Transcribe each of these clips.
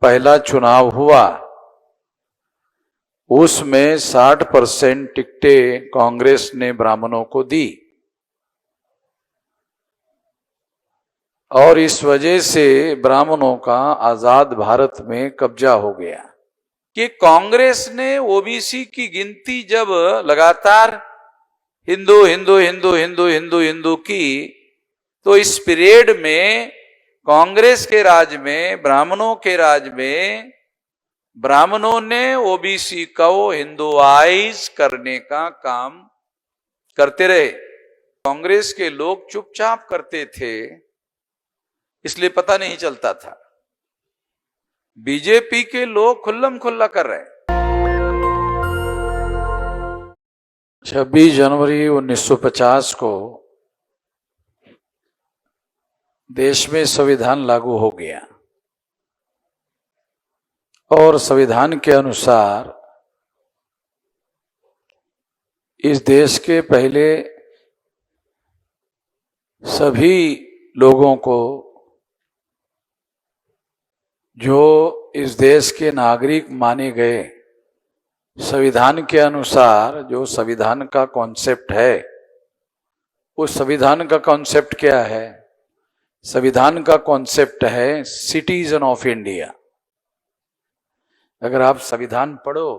पहला चुनाव हुआ उसमें 60% टिकटें कांग्रेस ने ब्राह्मणों को दी और इस वजह से ब्राह्मणों का आजाद भारत में कब्जा हो गया कि कांग्रेस ने ओबीसी की गिनती जब लगातार हिंदू हिंदू हिंदू हिंदू हिंदू हिंदू की, तो इस पीरियड में कांग्रेस के राज में, ब्राह्मणों के राज में, ब्राह्मणों ने ओबीसी को हिंदुआइज करने का काम करते रहे। कांग्रेस के लोग चुपचाप करते थे, इसलिए पता नहीं चलता था। बीजेपी के लोग खुल्लम खुल्ला कर रहे हैं। 26 जनवरी 1950 को देश में संविधान लागू हो गया और संविधान के अनुसार इस देश के पहले सभी लोगों को, जो इस देश के नागरिक माने गए, संविधान के अनुसार जो संविधान का कॉन्सेप्ट है, उस संविधान का कॉन्सेप्ट क्या है? संविधान का कॉन्सेप्ट है सिटीजन ऑफ इंडिया। अगर आप संविधान पढ़ो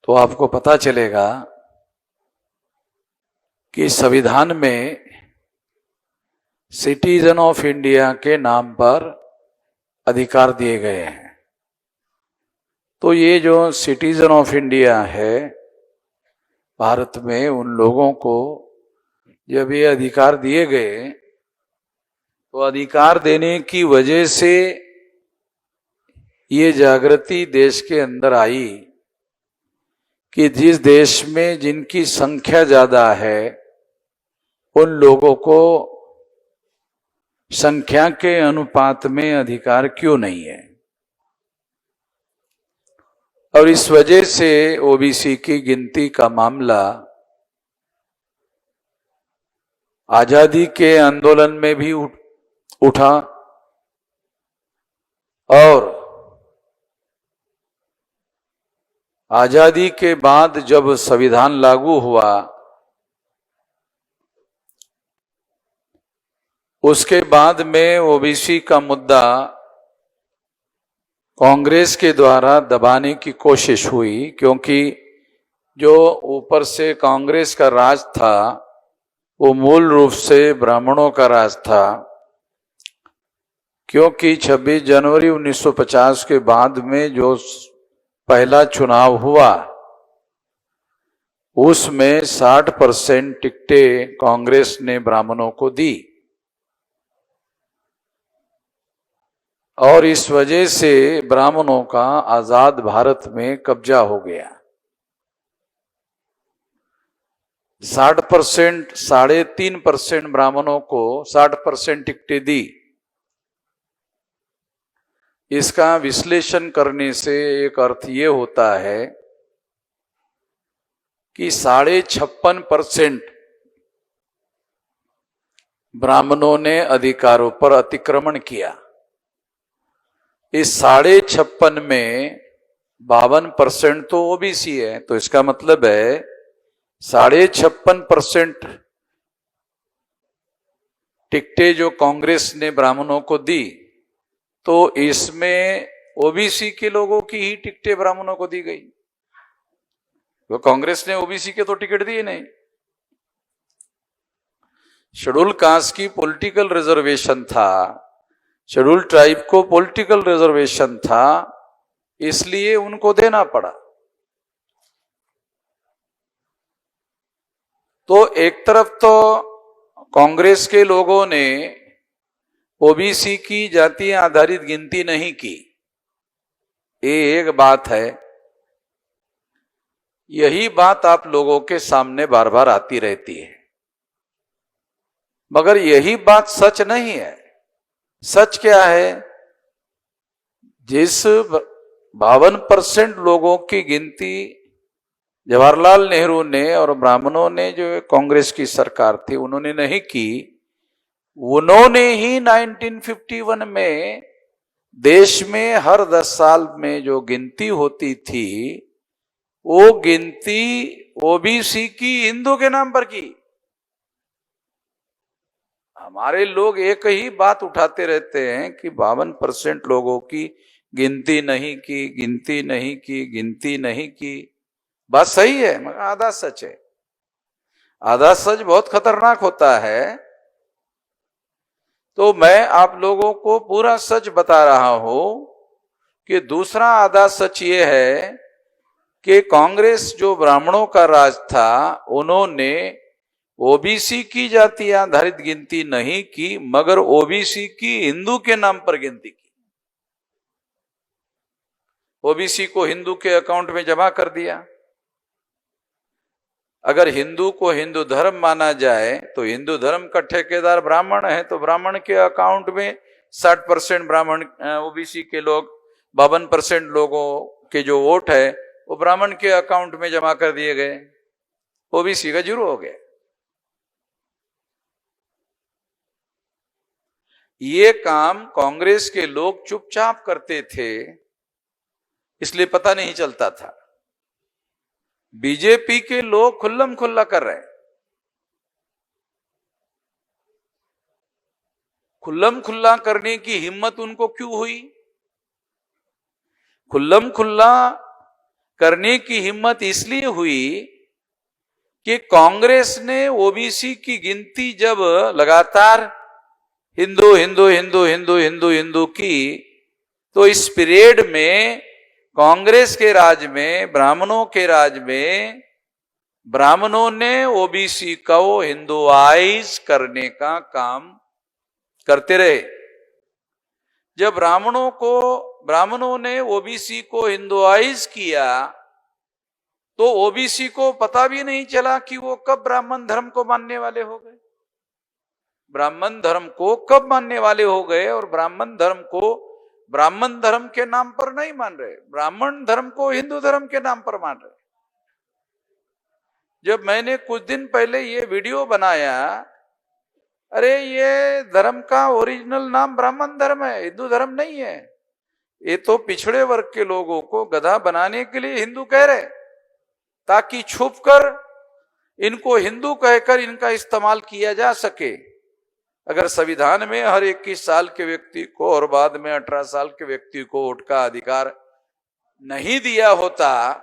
तो आपको पता चलेगा कि संविधान में सिटीजन ऑफ इंडिया के नाम पर अधिकार दिए गए हैं। तो ये जो सिटीजन ऑफ इंडिया है भारत में, उन लोगों को जब ये अधिकार दिए गए तो अधिकार देने की वजह से ये जागृति देश के अंदर आई कि जिस देश में जिनकी संख्या ज्यादा है उन लोगों को संख्या के अनुपात में अधिकार क्यों नहीं है। और इस वजह से ओबीसी की गिनती का मामला आजादी के आंदोलन में भी उठा और आजादी के बाद जब संविधान लागू हुआ उसके बाद में ओबीसी का मुद्दा कांग्रेस के द्वारा दबाने की कोशिश हुई, क्योंकि जो ऊपर से कांग्रेस का राज था वो मूल रूप से ब्राह्मणों का राज था। क्योंकि 26 जनवरी 1950 के बाद में जो पहला चुनाव हुआ उसमें 60% टिकटें कांग्रेस ने ब्राह्मणों को दी और इस वजह से ब्राह्मणों का आजाद भारत में कब्जा हो गया। 60%, 3.5% ब्राह्मणों को 60% टिकटें दी। इसका विश्लेषण करने से एक अर्थ ये होता है कि 56.5% ब्राह्मणों ने अधिकारों पर अतिक्रमण किया। इस 56.5 में 52% तो ओबीसी है, तो इसका मतलब है 56.5% टिकटें जो कांग्रेस ने ब्राह्मणों को दी, तो इसमें ओबीसी के लोगों की ही टिकटें ब्राह्मणों को दी गई। वो कांग्रेस ने ओबीसी के तो टिकट दिए नहीं। शेड्यूल कास्ट की पॉलिटिकल रिजर्वेशन था, शेड्यूल ट्राइब को पॉलिटिकल रिजर्वेशन था, इसलिए उनको देना पड़ा। तो एक तरफ तो कांग्रेस के लोगों ने ओबीसी की जाति आधारित गिनती नहीं की, ये एक बात है। यही बात आप लोगों के सामने बार बार आती रहती है, मगर यही बात सच नहीं है। सच क्या है? जिस 52% लोगों की गिनती जवाहरलाल नेहरू ने और ब्राह्मणों ने, जो कांग्रेस की सरकार थी, उन्होंने नहीं की, उन्होंने ही 1951 में देश में हर 10 साल में जो गिनती होती थी, वो गिनती ओबीसी की हिंदू के नाम पर की। हमारे लोग एक ही बात उठाते रहते हैं कि 52% लोगों की गिनती नहीं की, गिनती नहीं की, गिनती नहीं की। बात सही है मगर आधा सच है। आधा सच बहुत खतरनाक होता है। तो मैं आप लोगों को पूरा सच बता रहा हूं कि दूसरा आधा सच ये है कि कांग्रेस जो ब्राह्मणों का राज था, उन्होंने ओबीसी की जाति आधारित गिनती नहीं की, मगर ओबीसी की हिंदू के नाम पर गिनती की। ओबीसी को हिंदू के अकाउंट में जमा कर दिया। अगर हिंदू को हिंदू धर्म माना जाए तो हिंदू धर्म का ठेकेदार ब्राह्मण है, तो ब्राह्मण के अकाउंट में 60% ब्राह्मण ओबीसी के लोग, 52% लोगों के जो वोट है वो ब्राह्मण के अकाउंट में जमा कर दिए गए, ओबीसी का जीरो हो गया। ये काम कांग्रेस के लोग चुपचाप करते थे, इसलिए पता नहीं चलता था। बीजेपी के लोग खुल्लम खुल्ला कर रहे हैं। खुल्लम खुल्ला करने की हिम्मत उनको क्यों हुई? खुल्लम खुल्ला करने की हिम्मत इसलिए हुई कि कांग्रेस ने ओबीसी की गिनती जब लगातार हिंदू हिंदू हिंदू हिंदू हिंदू हिंदू की, तो इस पीरियड में कांग्रेस के राज में, ब्राह्मणों के राज में, ब्राह्मणों ने ओबीसी को हिंदुआइज करने का काम करते रहे। जब ब्राह्मणों ने ओबीसी को हिंदुआइज किया, तो ओबीसी को पता भी नहीं चला कि वो कब ब्राह्मण धर्म को मानने वाले हो गए। ब्राह्मण धर्म को कब मानने वाले हो गए, और ब्राह्मण धर्म को ब्राह्मण धर्म के नाम पर नहीं मान रहे, ब्राह्मण धर्म को हिंदू धर्म के नाम पर मान रहे। जब मैंने कुछ दिन पहले ये वीडियो बनाया, अरे ये धर्म का ओरिजिनल नाम ब्राह्मण धर्म है, हिंदू धर्म नहीं है। ये तो पिछड़े वर्ग के लोगों को गधा बनाने के लिए हिंदू कह रहे, ताकि छुपकर इनको हिंदू कहकर इनका इस्तेमाल किया जा सके। अगर संविधान में हर 21 साल के व्यक्ति को और बाद में 18 साल के व्यक्ति को वोट का अधिकार नहीं दिया होता,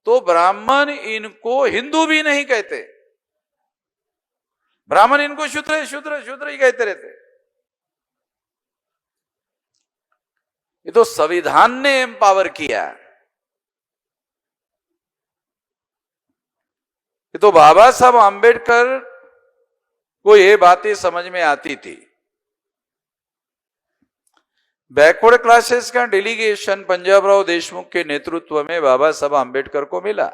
तो ब्राह्मण इनको हिंदू भी नहीं कहते, ब्राह्मण इनको शूद्र शूद्र शूद्र ही कहते रहते। ये तो संविधान ने एम्पावर किया। ये तो बाबा साहब आंबेडकर को ये बातें समझ में आती थी। बैकवर्ड क्लासेस का डेलीगेशन पंजाबराव देशमुख के नेतृत्व में बाबा साहब आंबेडकर को मिला।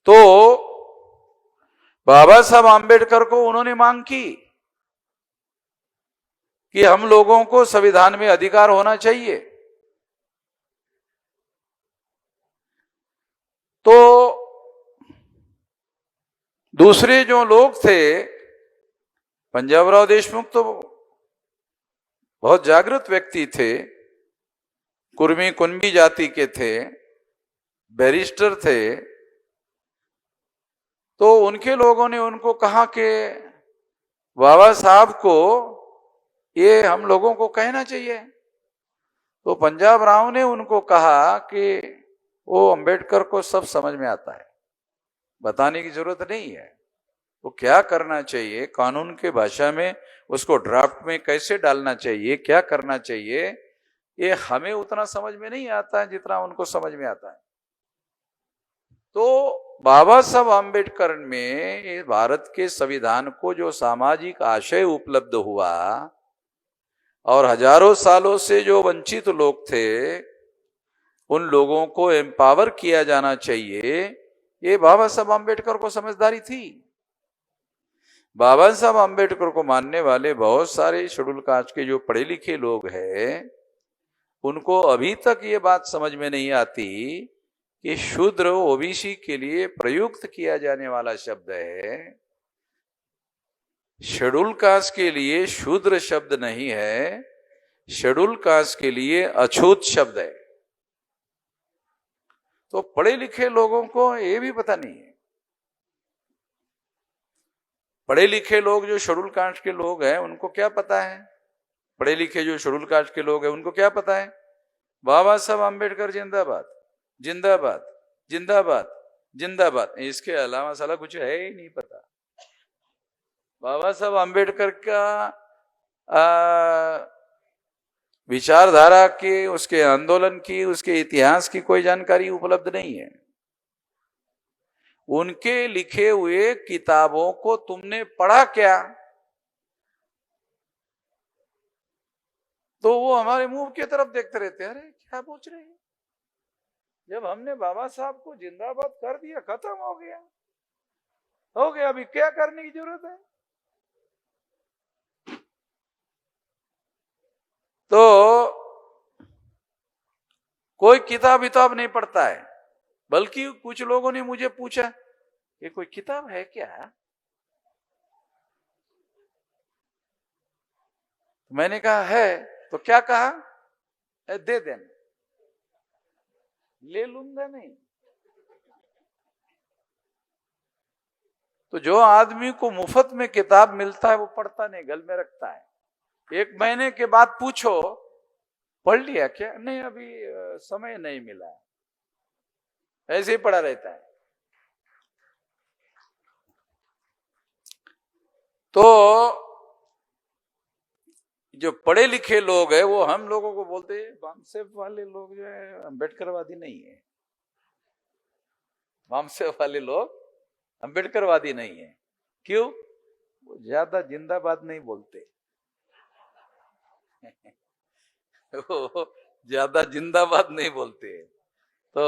तो बाबा साहब आंबेडकर को उन्होंने मांग की कि हम लोगों को संविधान में अधिकार होना चाहिए। तो दूसरे जो लोग थे, पंजाबराव देशमुख तो बहुत जागृत व्यक्ति थे, कुर्मी कुंबी जाति के थे, बैरिस्टर थे। तो उनके लोगों ने उनको कहा कि बाबा साहब को ये हम लोगों को कहना चाहिए। तो पंजाब राव ने उनको कहा कि वो अंबेडकर को सब समझ में आता है, बताने की जरूरत नहीं है। वो क्या करना चाहिए, कानून के भाषा में उसको ड्राफ्ट में कैसे डालना चाहिए, क्या करना चाहिए, ये हमें उतना समझ में नहीं आता है जितना उनको समझ में आता है। तो बाबा साहब आंबेडकर में भारत के संविधान को जो सामाजिक आशय उपलब्ध हुआ, और हजारों सालों से जो वंचित लोग थे उन लोगों को एम्पावर किया जाना चाहिए, ये बाबा साहब आंबेडकर को समझदारी थी। बाबा साहब आंबेडकर को मानने वाले बहुत सारे शेड्यूल कास्ट के जो पढ़े लिखे लोग हैं, उनको अभी तक ये बात समझ में नहीं आती कि शूद्र ओबीसी के लिए प्रयुक्त किया जाने वाला शब्द है। शेड्यूल कास्ट के लिए शूद्र शब्द नहीं है, शेड्यूल कास्ट के लिए अछूत शब्द है। तो पढ़े लिखे लोगों को ये भी पता नहीं है। पढ़े लिखे लोग जो शेड्यूल कास्ट के लोग हैं उनको क्या पता है? पढ़े लिखे जो शेड्यूल कास्ट के लोग हैं उनको क्या पता है? बाबा साहब अम्बेडकर जिंदाबाद, जिंदाबाद, जिंदाबाद, जिंदाबाद, इसके अलावा साला कुछ है ही नहीं पता। बाबा साहब अम्बेडकर का विचारधारा के, उसके आंदोलन की, उसके इतिहास की कोई जानकारी उपलब्ध नहीं है। उनके लिखे हुए किताबों को तुमने पढ़ा क्या? तो वो हमारे मुंह की तरफ देखते रहते, अरे क्या पूछ रहे हैं? जब हमने बाबा साहब को जिंदाबाद कर दिया, खत्म हो गया, हो गया, अभी क्या करने की जरूरत है? तो कोई किताब विताब नहीं पढ़ता है। बल्कि कुछ लोगों ने मुझे पूछा कि कोई किताब है क्या? मैंने कहा है। तो क्या कहा? दे देना। ले लूंगा नहीं। तो जो आदमी को मुफ्त में किताब मिलता है वो पढ़ता नहीं, गल में रखता है। 1 महीने के बाद पूछो पढ़ लिया क्या? नहीं, अभी समय नहीं मिला, ऐसे ही पड़ा रहता है। तो जो पढ़े लिखे लोग हैं वो हम लोगों को बोलते हैं वामसेफ वाले लोग जो है अम्बेडकरवादी नहीं है। वामसेफ वाले लोग अम्बेडकरवादी नहीं है। क्यों? वो ज्यादा जिंदाबाद नहीं बोलते। वो ज्यादा जिंदाबाद नहीं बोलते। तो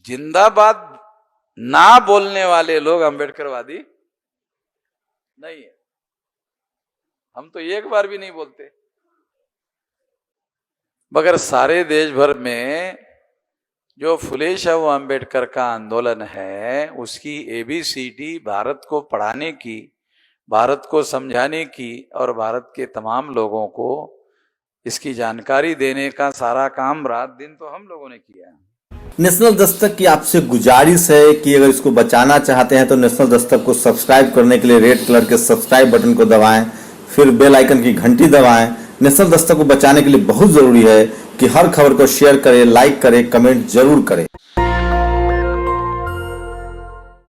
जिंदाबाद ना बोलने वाले लोग अम्बेडकरवादी नहीं है। हम तो एक बार भी नहीं बोलते। मगर सारे देश भर में जो फुले शाह अम्बेडकर का आंदोलन है उसकी ABCD भारत को पढ़ाने की, भारत को समझाने की और भारत के तमाम लोगों को इसकी जानकारी देने का सारा काम रात दिन तो हम लोगों ने किया। नेशनल दस्तक की आपसे गुजारिश है कि अगर इसको बचाना चाहते हैं तो नेशनल दस्तक को सब्सक्राइब करने के लिए रेड कलर के सब्सक्राइब बटन को दबाएं, फिर बेल आइकन की घंटी दबाएं। नेशनल दस्तक को बचाने के लिए बहुत जरूरी है कि हर खबर को शेयर करें, लाइक करें, कमेंट जरूर करें।